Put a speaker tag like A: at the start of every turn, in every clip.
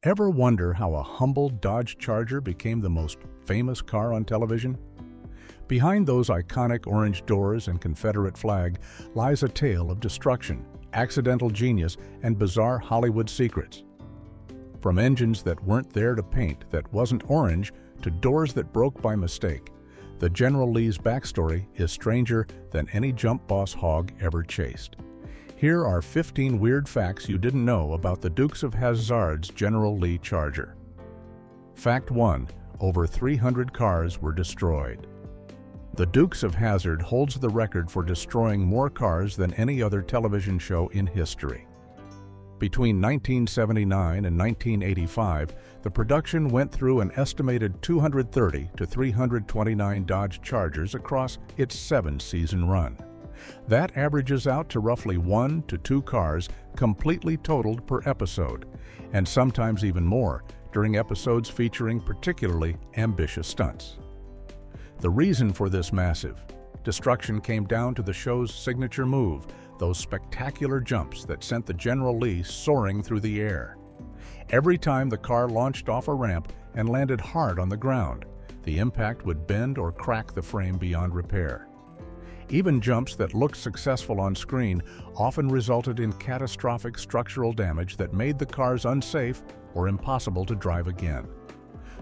A: Ever wonder how a humble Dodge Charger became the most famous car on television? Behind those iconic orange doors and Confederate flag lies a tale of destruction, accidental genius, and bizarre Hollywood secrets. From engines that weren't there to paint that wasn't orange to doors that broke by mistake, the General Lee's backstory is stranger than any jump Boss Hogg ever chased. Here are 15 weird facts you didn't know about the Dukes of Hazzard's General Lee Charger. Fact 1. Over 300 cars were destroyed. The Dukes of Hazzard holds the record for destroying more cars than any other television show in history. Between 1979 and 1985, the production went through an estimated 230 to 329 Dodge Chargers across its 7-season run. That averages out to roughly 1 to 2 cars completely totaled per episode, and sometimes even more during episodes featuring particularly ambitious stunts. The reason for this massive destruction came down to the show's signature move, those spectacular jumps that sent the General Lee soaring through the air. Every time the car launched off a ramp and landed hard on the ground, the impact would bend or crack the frame beyond repair. Even jumps that looked successful on screen often resulted in catastrophic structural damage that made the cars unsafe or impossible to drive again.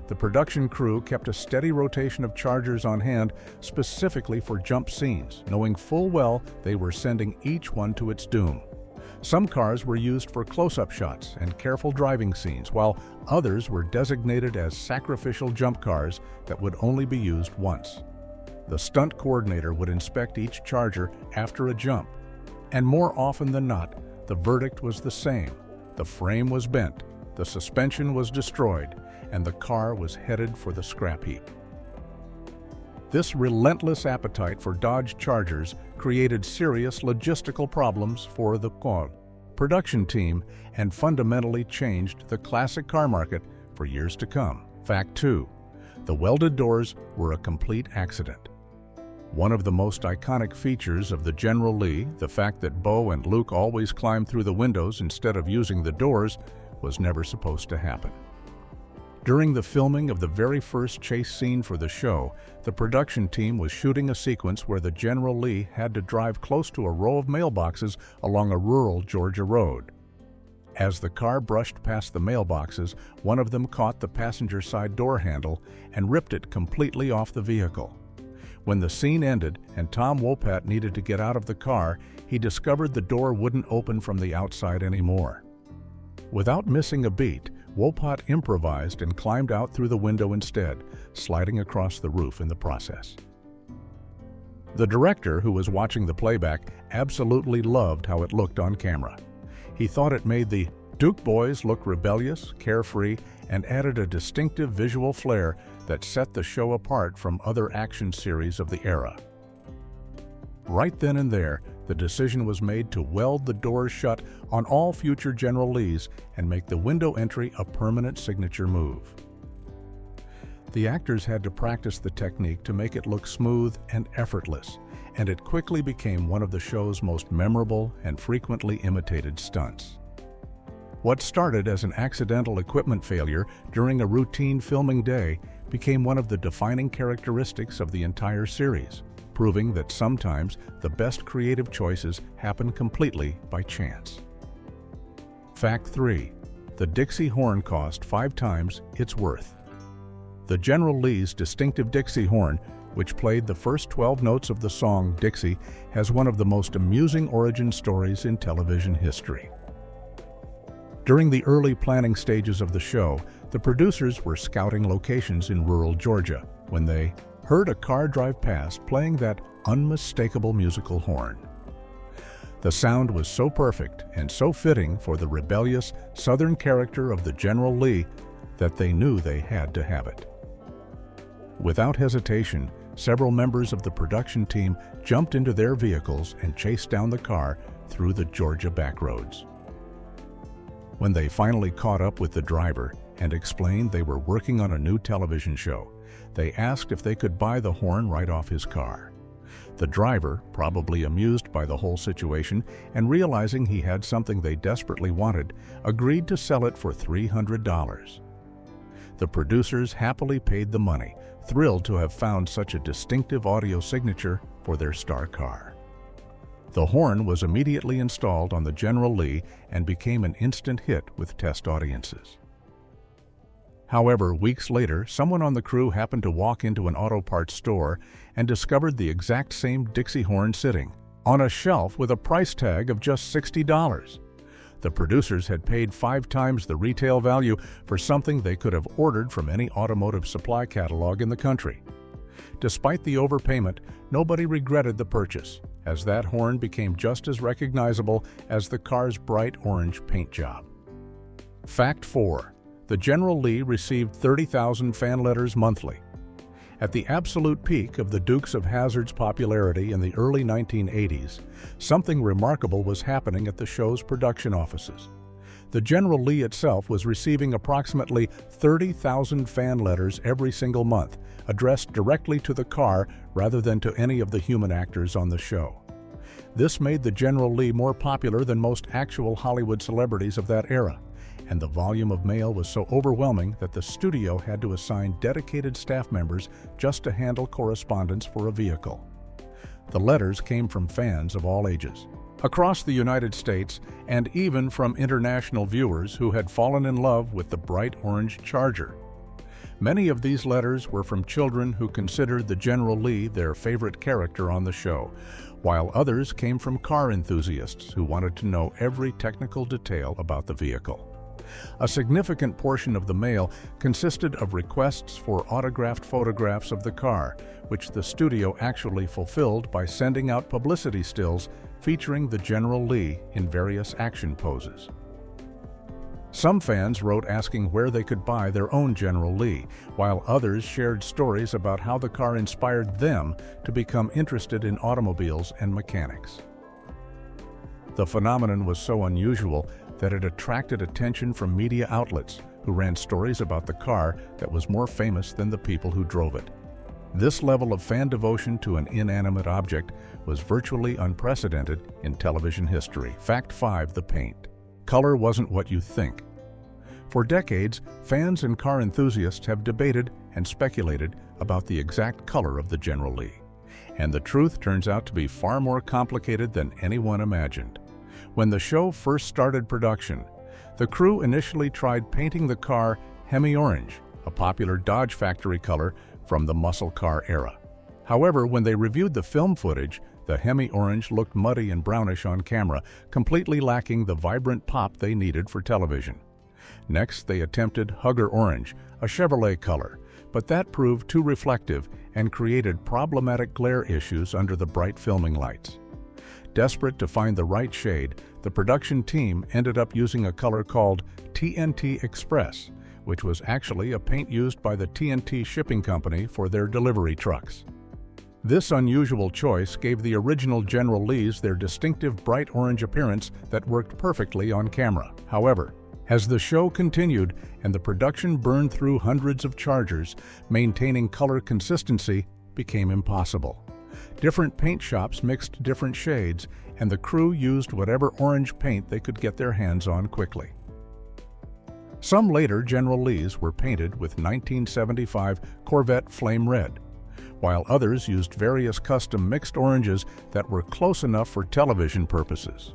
A: The production crew kept a steady rotation of Chargers on hand specifically for jump scenes, knowing full well they were sending each one to its doom. Some cars were used for close-up shots and careful driving scenes, while others were designated as sacrificial jump cars that would only be used once. The stunt coordinator would inspect each Charger after a jump, and more often than not, the verdict was the same. The frame was bent, the suspension was destroyed, and the car was headed for the scrap heap. This relentless appetite for Dodge Chargers created serious logistical problems for the production team and fundamentally changed the classic car market for years to come. Fact 2. The welded doors were a complete accident. One of the most iconic features of the General Lee, the fact that Bo and Luke always climbed through the windows instead of using the doors, was never supposed to happen. During the filming of the very first chase scene for the show, the production team was shooting a sequence where the General Lee had to drive close to a row of mailboxes along a rural Georgia road. As the car brushed past the mailboxes, one of them caught the passenger side door handle and ripped it completely off the vehicle. When the scene ended and Tom Wopat needed to get out of the car, he discovered the door wouldn't open from the outside anymore. Without missing a beat, Wopat improvised and climbed out through the window instead, sliding across the roof in the process. The director, who was watching the playback, absolutely loved how it looked on camera. He thought it made the Duke boys look rebellious, carefree, and added a distinctive visual flair that set the show apart from other action series of the era. Right then and there, the decision was made to weld the doors shut on all future General Lees and make the window entry a permanent signature move. The actors had to practice the technique to make it look smooth and effortless, and it quickly became one of the show's most memorable and frequently imitated stunts. What started as an accidental equipment failure during a routine filming day became one of the defining characteristics of the entire series, proving that sometimes the best creative choices happen completely by chance. Fact 3. The Dixie horn cost 5 times its worth. The General Lee's distinctive Dixie horn, which played the first 12 notes of the song Dixie, has one of the most amusing origin stories in television history. During the early planning stages of the show, the producers were scouting locations in rural Georgia when they heard a car drive past playing that unmistakable musical horn. The sound was so perfect and so fitting for the rebellious Southern character of the General Lee that they knew they had to have it. Without hesitation, several members of the production team jumped into their vehicles and chased down the car through the Georgia backroads. When they finally caught up with the driver and explained they were working on a new television show, they asked if they could buy the horn right off his car. The driver, probably amused by the whole situation and realizing he had something they desperately wanted, agreed to sell it for $300. The producers happily paid the money, thrilled to have found such a distinctive audio signature for their star car. The horn was immediately installed on the General Lee and became an instant hit with test audiences. However, weeks later, someone on the crew happened to walk into an auto parts store and discovered the exact same Dixie horn sitting on a shelf with a price tag of just $60. The producers had paid 5 times the retail value for something they could have ordered from any automotive supply catalog in the country. Despite the overpayment, nobody regretted the purchase, as that horn became just as recognizable as the car's bright orange paint job. Fact 4. The General Lee received 30,000 fan letters monthly. At the absolute peak of the Dukes of Hazzard's popularity in the early 1980s, something remarkable was happening at the show's production offices. The General Lee itself was receiving approximately 30,000 fan letters every single month, addressed directly to the car rather than to any of the human actors on the show. This made the General Lee more popular than most actual Hollywood celebrities of that era, and the volume of mail was so overwhelming that the studio had to assign dedicated staff members just to handle correspondence for a vehicle. The letters came from fans of all ages, across the United States, and even from international viewers who had fallen in love with the bright orange Charger. Many of these letters were from children who considered the General Lee their favorite character on the show, while others came from car enthusiasts who wanted to know every technical detail about the vehicle. A significant portion of the mail consisted of requests for autographed photographs of the car, which the studio actually fulfilled by sending out publicity stills featuring the General Lee in various action poses. Some fans wrote asking where they could buy their own General Lee, while others shared stories about how the car inspired them to become interested in automobiles and mechanics. The phenomenon was so unusual that it attracted attention from media outlets who ran stories about the car that was more famous than the people who drove it. This level of fan devotion to an inanimate object was virtually unprecedented in television history. Fact 5. The paint. Color wasn't what you think. For decades, fans and car enthusiasts have debated and speculated about the exact color of the General Lee. And the truth turns out to be far more complicated than anyone imagined. When the show first started production, the crew initially tried painting the car Hemi-orange, a popular Dodge factory color from the muscle car era. However, when they reviewed the film footage, the Hemi-orange looked muddy and brownish on camera, completely lacking the vibrant pop they needed for television. Next, they attempted Hugger orange, a Chevrolet color, but that proved too reflective and created problematic glare issues under the bright filming lights. Desperate to find the right shade, the production team ended up using a color called TNT Express, which was actually a paint used by the TNT shipping company for their delivery trucks. This unusual choice gave the original General Lees their distinctive bright orange appearance that worked perfectly on camera. However, as the show continued and the production burned through hundreds of Chargers, maintaining color consistency became impossible. Different paint shops mixed different shades, and the crew used whatever orange paint they could get their hands on quickly. Some later General Lees were painted with 1975 Corvette Flame Red, while others used various custom mixed oranges that were close enough for television purposes.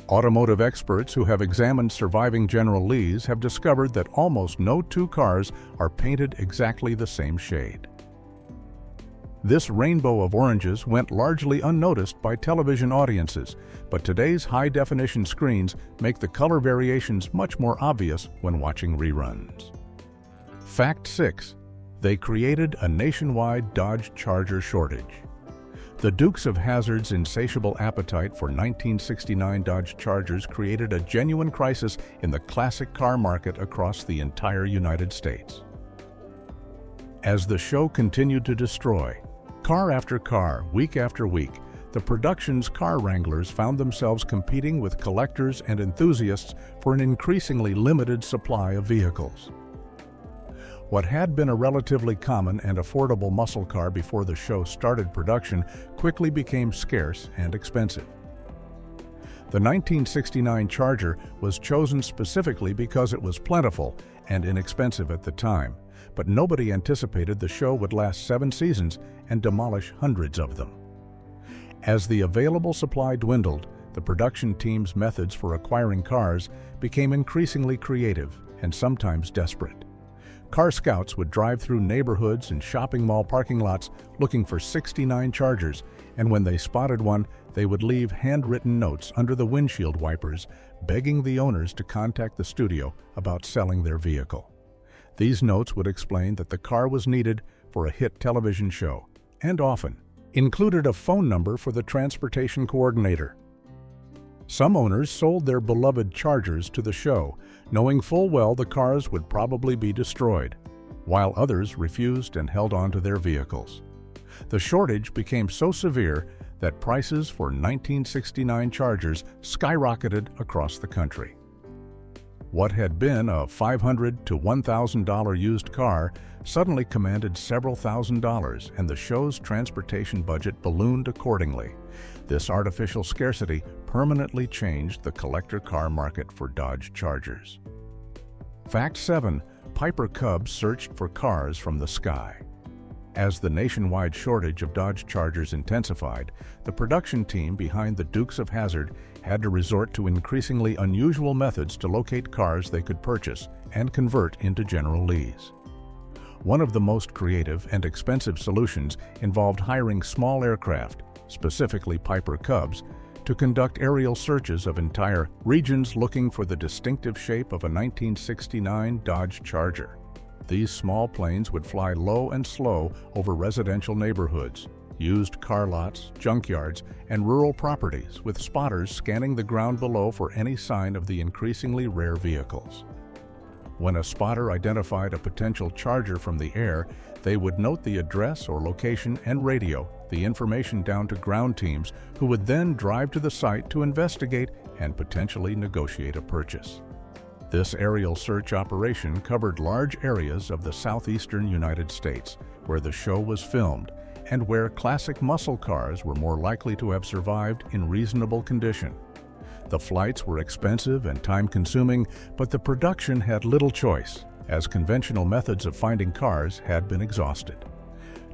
A: Automotive experts who have examined surviving General Lees have discovered that almost no two cars are painted exactly the same shade. This rainbow of oranges went largely unnoticed by television audiences, but today's high-definition screens make the color variations much more obvious when watching reruns. Fact 6. They created a nationwide Dodge Charger shortage. The Dukes of Hazzard's insatiable appetite for 1969 Dodge Chargers created a genuine crisis in the classic car market across the entire United States. As the show continued to destroy, car after car, week after week, the production's car wranglers found themselves competing with collectors and enthusiasts for an increasingly limited supply of vehicles. What had been a relatively common and affordable muscle car before the show started production quickly became scarce and expensive. The 1969 Charger was chosen specifically because it was plentiful and inexpensive at the time, but nobody anticipated the show would last 7 seasons and demolish hundreds of them. As the available supply dwindled, the production team's methods for acquiring cars became increasingly creative and sometimes desperate. Car scouts would drive through neighborhoods and shopping mall parking lots looking for 69 Chargers, and when they spotted one, they would leave handwritten notes under the windshield wipers begging the owners to contact the studio about selling their vehicle. These notes would explain that the car was needed for a hit television show, and often included a phone number for the transportation coordinator. Some owners sold their beloved Chargers to the show, knowing full well the cars would probably be destroyed, while others refused and held on to their vehicles. The shortage became so severe that prices for 1969 Chargers skyrocketed across the country. What had been a $500 to $1,000 used car suddenly commanded several $1,000s, and the show's transportation budget ballooned accordingly. This artificial scarcity permanently changed the collector car market for Dodge Chargers. Fact 7. Piper Cubs searched for cars from the sky. As the nationwide shortage of Dodge Chargers intensified, the production team behind the Dukes of Hazzard had to resort to increasingly unusual methods to locate cars they could purchase and convert into General Lees. One of the most creative and expensive solutions involved hiring small aircraft, specifically Piper Cubs, to conduct aerial searches of entire regions looking for the distinctive shape of a 1969 Dodge Charger. These small planes would fly low and slow over residential neighborhoods, used car lots, junkyards, and rural properties, with spotters scanning the ground below for any sign of the increasingly rare vehicles. When a spotter identified a potential Charger from the air, they would note the address or location and radio the information down to ground teams, who would then drive to the site to investigate and potentially negotiate a purchase. This aerial search operation covered large areas of the southeastern United States, where the show was filmed and where classic muscle cars were more likely to have survived in reasonable condition. The flights were expensive and time-consuming, but the production had little choice, as conventional methods of finding cars had been exhausted.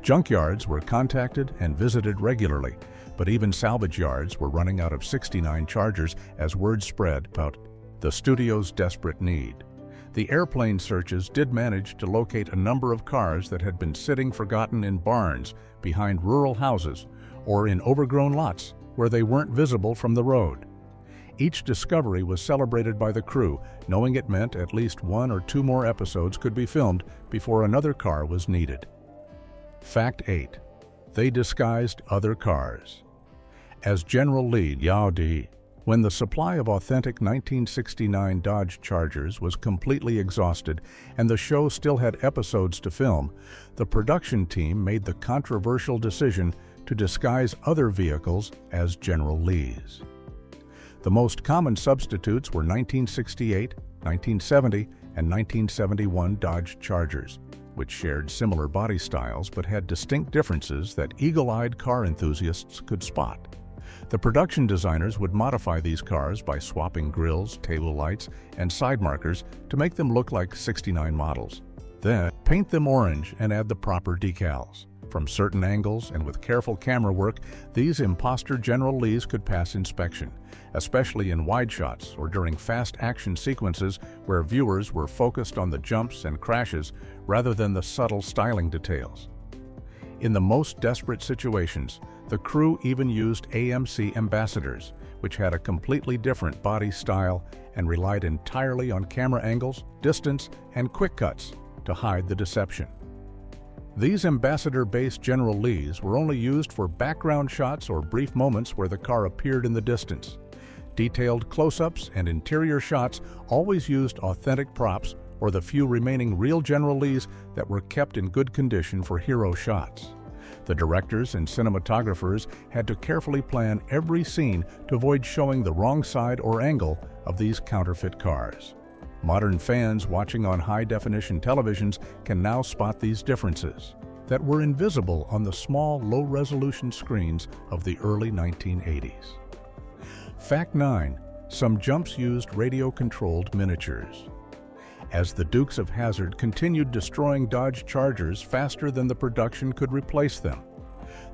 A: Junkyards were contacted and visited regularly, but even salvage yards were running out of 69 Chargers as word spread about the studio's desperate need. The airplane searches did manage to locate a number of cars that had been sitting forgotten in barns behind rural houses or in overgrown lots where they weren't visible from the road. Each discovery was celebrated by the crew, knowing it meant at least 1 or 2 more episodes could be filmed before another car was needed. Fact 8. They disguised other cars. As General Lee Yaudi, when the supply of authentic 1969 Dodge Chargers was completely exhausted and the show still had episodes to film, the production team made the controversial decision to disguise other vehicles as General Lees. The most common substitutes were 1968, 1970, and 1971 Dodge Chargers, which shared similar body styles but had distinct differences that eagle-eyed car enthusiasts could spot. The production designers would modify these cars by swapping grills, tail lights, and side markers to make them look like 69 models. Then, paint them orange and add the proper decals. From certain angles and with careful camera work, these imposter General Lees could pass inspection, especially in wide shots or during fast action sequences where viewers were focused on the jumps and crashes rather than the subtle styling details. In the most desperate situations, the crew even used AMC ambassadors, which had a completely different body style and relied entirely on camera angles, distance, and quick cuts to hide the deception. These ambassador-based General Lees were only used for background shots or brief moments where the car appeared in the distance. Detailed close-ups and interior shots always used authentic props or the few remaining real General Lees that were kept in good condition for hero shots. The directors and cinematographers had to carefully plan every scene to avoid showing the wrong side or angle of these counterfeit cars. Modern fans watching on high-definition televisions can now spot these differences that were invisible on the small, low-resolution screens of the early 1980s. Fact 9. Some jumps used radio-controlled miniatures. As the Dukes of Hazzard continued destroying Dodge Chargers faster than the production could replace them,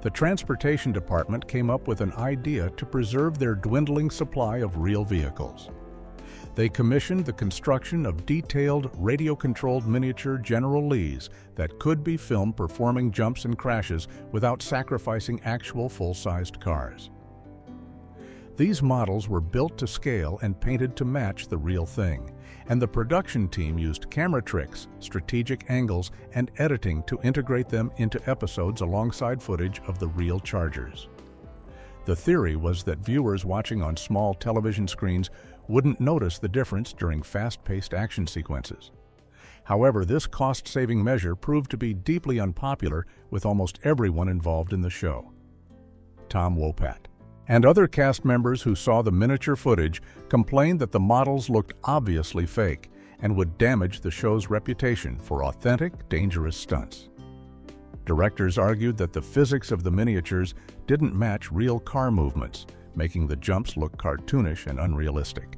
A: the transportation department came up with an idea to preserve their dwindling supply of real vehicles. They commissioned the construction of detailed radio-controlled miniature General Lees that could be filmed performing jumps and crashes without sacrificing actual full-sized cars. These models were built to scale and painted to match the real thing, and the production team used camera tricks, strategic angles, and editing to integrate them into episodes alongside footage of the real Chargers. The theory was that viewers watching on small television screens wouldn't notice the difference during fast-paced action sequences. However, this cost-saving measure proved to be deeply unpopular with almost everyone involved in the show. Tom Wopat and other cast members who saw the miniature footage complained that the models looked obviously fake and would damage the show's reputation for authentic, dangerous stunts. Directors argued that the physics of the miniatures didn't match real car movements, making the jumps look cartoonish and unrealistic.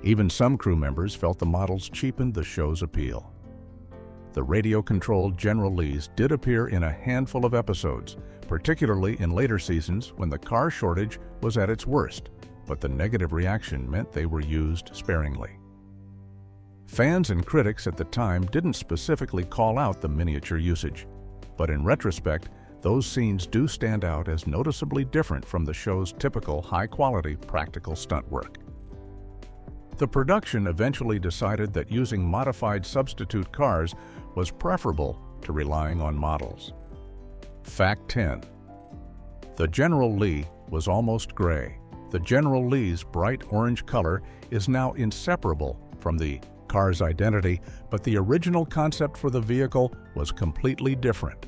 A: Even some crew members felt the models cheapened the show's appeal. The radio-controlled General Lees did appear in a handful of episodes, particularly in later seasons when the car shortage was at its worst, but the negative reaction meant they were used sparingly. Fans and critics at the time didn't specifically call out the miniature usage, but in retrospect, those scenes do stand out as noticeably different from the show's typical high-quality practical stunt work. The production eventually decided that using modified substitute cars was preferable to relying on models. Fact 10. The General Lee was almost gray. The General Lee's bright orange color is now inseparable from the car's identity, but the original concept for the vehicle was completely different.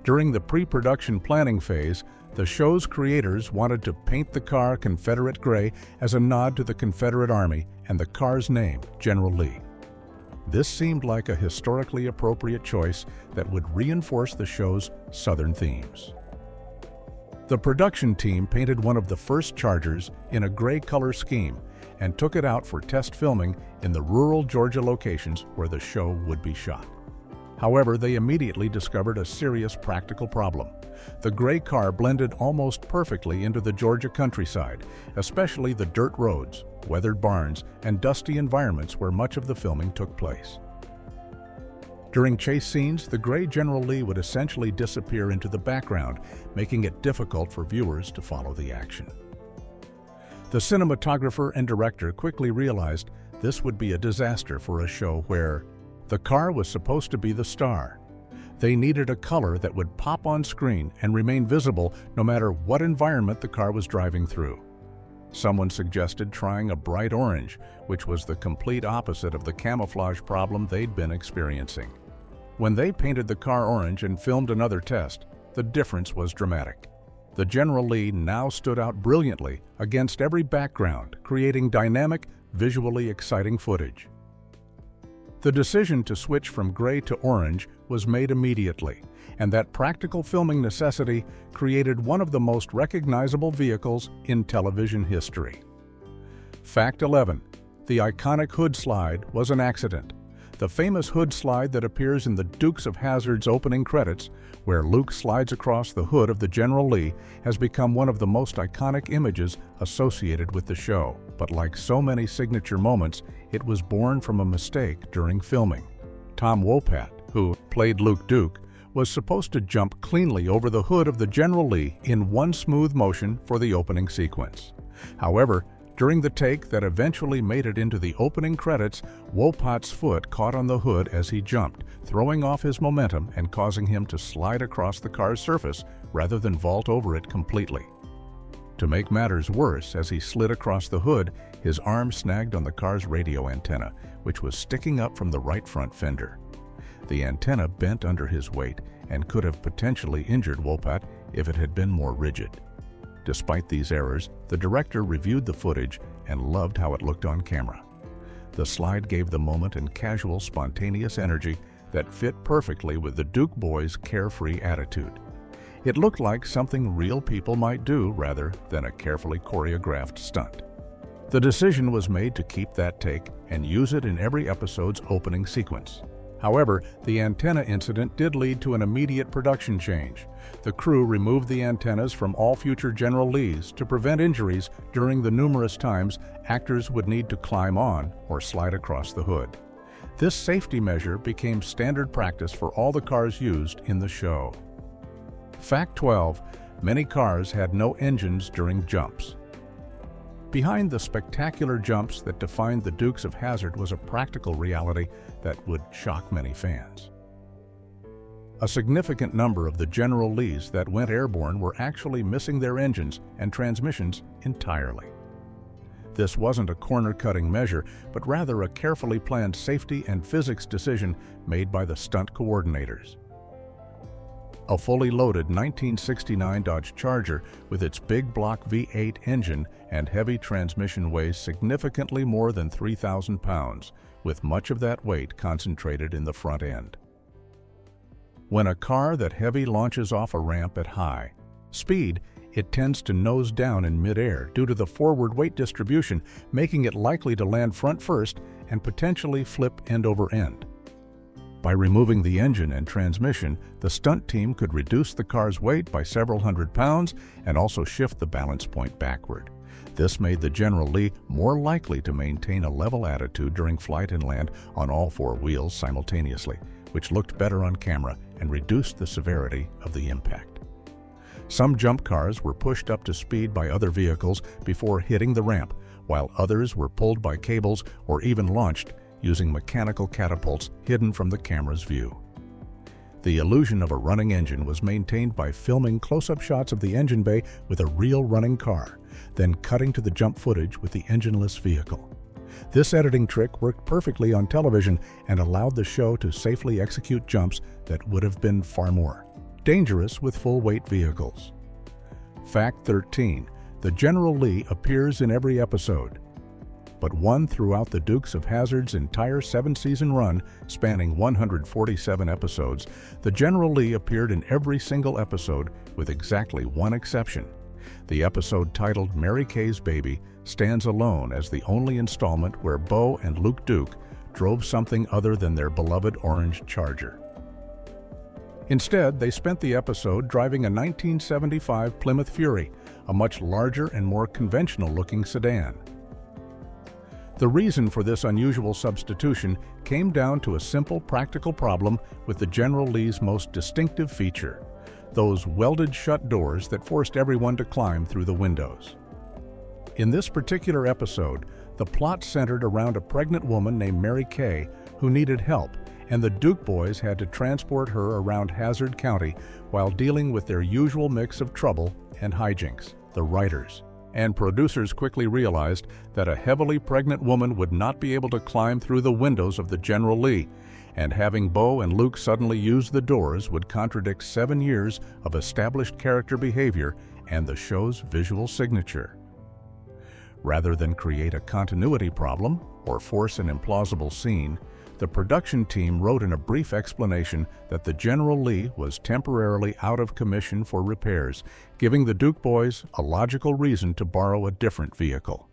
A: During the pre-production planning phase, the show's creators wanted to paint the car Confederate gray as a nod to the Confederate Army and the car's name, General Lee. This seemed like a historically appropriate choice that would reinforce the show's Southern themes. The production team painted one of the first Chargers in a gray color scheme and took it out for test filming in the rural Georgia locations where the show would be shot. However, they immediately discovered a serious practical problem. The gray car blended almost perfectly into the Georgia countryside, especially the dirt roads, weathered barns, and dusty environments where much of the filming took place. During chase scenes, the gray General Lee would essentially disappear into the background, making it difficult for viewers to follow the action. The cinematographer and director quickly realized this would be a disaster for a show where the car was supposed to be the star. They needed a color that would pop on screen and remain visible no matter what environment the car was driving through. Someone suggested trying a bright orange, which was the complete opposite of the camouflage problem they'd been experiencing. When they painted the car orange and filmed another test, the difference was dramatic. The General Lee now stood out brilliantly against every background, creating dynamic, visually exciting footage. The decision to switch from gray to orange was made immediately, and that practical filming necessity created one of the most recognizable vehicles in television history. Fact 11. The iconic hood slide was an accident. The famous hood slide that appears in the Dukes of Hazzard's opening credits, where Luke slides across the hood of the General Lee, has become one of the most iconic images associated with the show. But like so many signature moments, it was born from a mistake during filming. Tom Wopat, who played Luke Duke, was supposed to jump cleanly over the hood of the General Lee in one smooth motion for the opening sequence. However, during the take that eventually made it into the opening credits, Wopat's foot caught on the hood as he jumped, throwing off his momentum and causing him to slide across the car's surface rather than vault over it completely. To make matters worse, as he slid across the hood, his arm snagged on the car's radio antenna, which was sticking up from the right front fender. The antenna bent under his weight and could have potentially injured Wopat if it had been more rigid. Despite these errors, the director reviewed the footage and loved how it looked on camera. The slide gave the moment and casual, spontaneous energy that fit perfectly with the Duke boys' carefree attitude. It looked like something real people might do rather than a carefully choreographed stunt. The decision was made to keep that take and use it in every episode's opening sequence. However, the antenna incident did lead to an immediate production change. The crew removed the antennas from all future General Lees to prevent injuries during the numerous times actors would need to climb on or slide across the hood. This safety measure became standard practice for all the cars used in the show. Fact 12. Many cars had no engines during jumps. Behind the spectacular jumps that defined the Dukes of Hazzard was a practical reality that would shock many fans. A significant number of the General Lees that went airborne were actually missing their engines and transmissions entirely. This wasn't a corner-cutting measure, but rather a carefully planned safety and physics decision made by the stunt coordinators. A fully loaded 1969 Dodge Charger with its big block V8 engine and heavy transmission weighs significantly more than 3,000 pounds, with much of that weight concentrated in the front end. When a car that heavy launches off a ramp at high speed, it tends to nose down in midair due to the forward weight distribution, making it likely to land front first and potentially flip end over end. By removing the engine and transmission, the stunt team could reduce the car's weight by several hundred pounds and also shift the balance point backward. This made the General Lee more likely to maintain a level attitude during flight and land on all four wheels simultaneously, which looked better on camera and reduced the severity of the impact. Some jump cars were pushed up to speed by other vehicles before hitting the ramp, while others were pulled by cables or even launched using mechanical catapults hidden from the camera's view. The illusion of a running engine was maintained by filming close-up shots of the engine bay with a real running car, then cutting to the jump footage with the engineless vehicle. This editing trick worked perfectly on television and allowed the show to safely execute jumps that would have been far more dangerous with full-weight vehicles. Fact 13. The General Lee appears in every episode. But one throughout the Dukes of Hazzard's entire 7-season run, spanning 147 episodes, the General Lee appeared in every single episode with exactly one exception. The episode titled Mary Kay's Baby stands alone as the only installment where Bo and Luke Duke drove something other than their beloved orange Charger. Instead, they spent the episode driving a 1975 Plymouth Fury, a much larger and more conventional-looking sedan. The reason for this unusual substitution came down to a simple practical problem with the General Lee's most distinctive feature, those welded shut doors that forced everyone to climb through the windows. In this particular episode, the plot centered around a pregnant woman named Mary Kay who needed help, and the Duke boys had to transport her around Hazzard County while dealing with their usual mix of trouble and hijinks, the writers. And producers quickly realized that a heavily pregnant woman would not be able to climb through the windows of the General Lee, and having Bo and Luke suddenly use the doors would contradict 7 years of established character behavior and the show's visual signature. Rather than create a continuity problem or force an implausible scene, the production team wrote in a brief explanation that the General Lee was temporarily out of commission for repairs, giving the Duke boys a logical reason to borrow a different vehicle.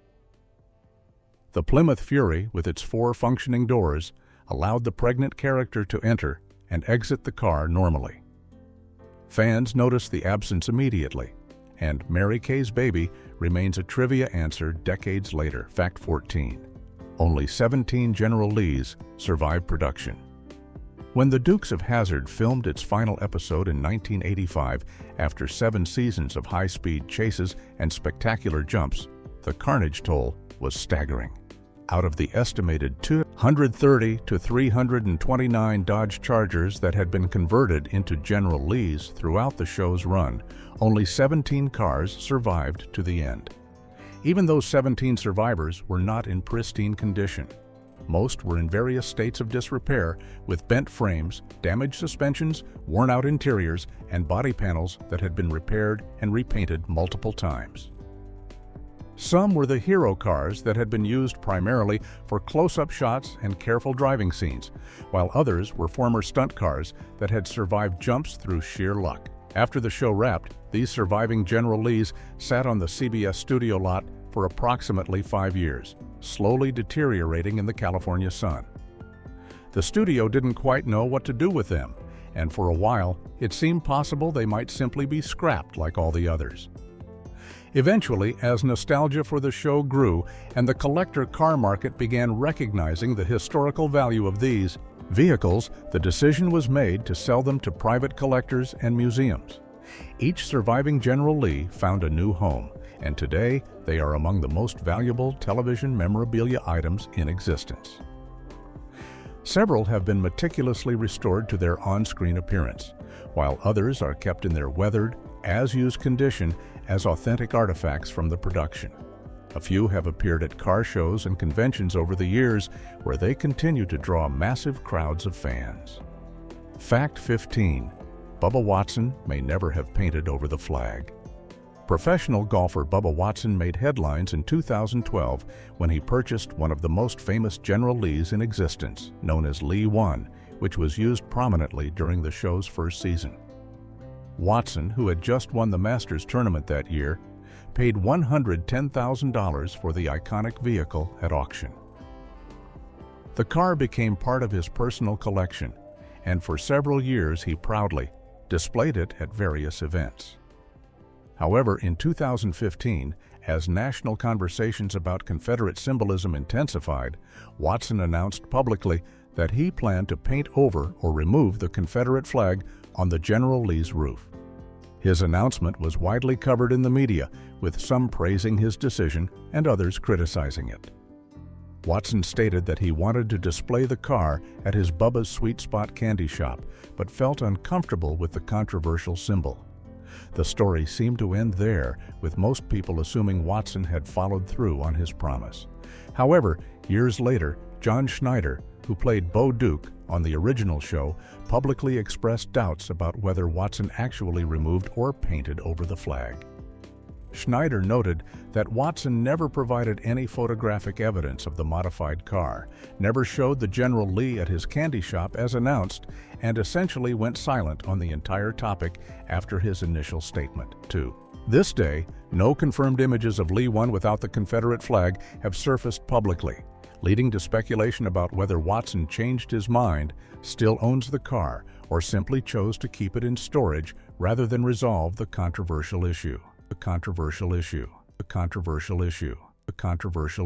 A: The Plymouth Fury, with its 4 functioning doors, allowed the pregnant character to enter and exit the car normally. Fans noticed the absence immediately, and Mary Kay's Baby remains a trivia answer decades later. Fact 14. Only 17 General Lees survived production. When the Dukes of Hazzard filmed its final episode in 1985, after 7 seasons of high-speed chases and spectacular jumps, the carnage toll was staggering. Out of the estimated 230 to 329 Dodge Chargers that had been converted into General Lees throughout the show's run, only 17 cars survived to the end. Even those 17 survivors were not in pristine condition. Most were in various states of disrepair, with bent frames, damaged suspensions, worn-out interiors, and body panels that had been repaired and repainted multiple times. Some were the hero cars that had been used primarily for close-up shots and careful driving scenes, while others were former stunt cars that had survived jumps through sheer luck. After the show wrapped, these surviving General Lees sat on the CBS studio lot for approximately 5 years, slowly deteriorating in the California sun. The studio didn't quite know what to do with them, and for a while, it seemed possible they might simply be scrapped like all the others. Eventually, as nostalgia for the show grew and the collector car market began recognizing the historical value of these vehicles, the decision was made to sell them to private collectors and museums. Each surviving General Lee found a new home, and today they are among the most valuable television memorabilia items in existence. Several have been meticulously restored to their on-screen appearance, while others are kept in their weathered, as-used condition as authentic artifacts from the production. A few have appeared at car shows and conventions over the years, where they continue to draw massive crowds of fans. Fact 15. Bubba Watson may never have painted over the flag. Professional golfer Bubba Watson made headlines in 2012 when he purchased one of the most famous General Lees in existence, known as Lee 1, which was used prominently during the show's first season. Watson, who had just won the Masters tournament that year, paid $110,000 for the iconic vehicle at auction. The car became part of his personal collection, and for several years he proudly displayed it at various events. However, in 2015, as national conversations about Confederate symbolism intensified, Watson announced publicly that he planned to paint over or remove the Confederate flag on the General Lee's roof. His announcement was widely covered in the media, with some praising his decision and others criticizing it. Watson stated that he wanted to display the car at his Bubba's Sweet Spot candy shop, but felt uncomfortable with the controversial symbol. The story seemed to end there, with most people assuming Watson had followed through on his promise. However, years later, John Schneider, who played Bo Duke on the original show, publicly expressed doubts about whether Watson actually removed or painted over the flag. Schneider noted that Watson never provided any photographic evidence of the modified car, never showed the General Lee at his candy shop as announced, and essentially went silent on the entire topic after his initial statement. To this day, no confirmed images of Lee 1 without the Confederate flag have surfaced publicly, leading to speculation about whether Watson changed his mind, still owns the car, or simply chose to keep it in storage rather than resolve the controversial issue. A controversial issue. A controversial issue. A controversial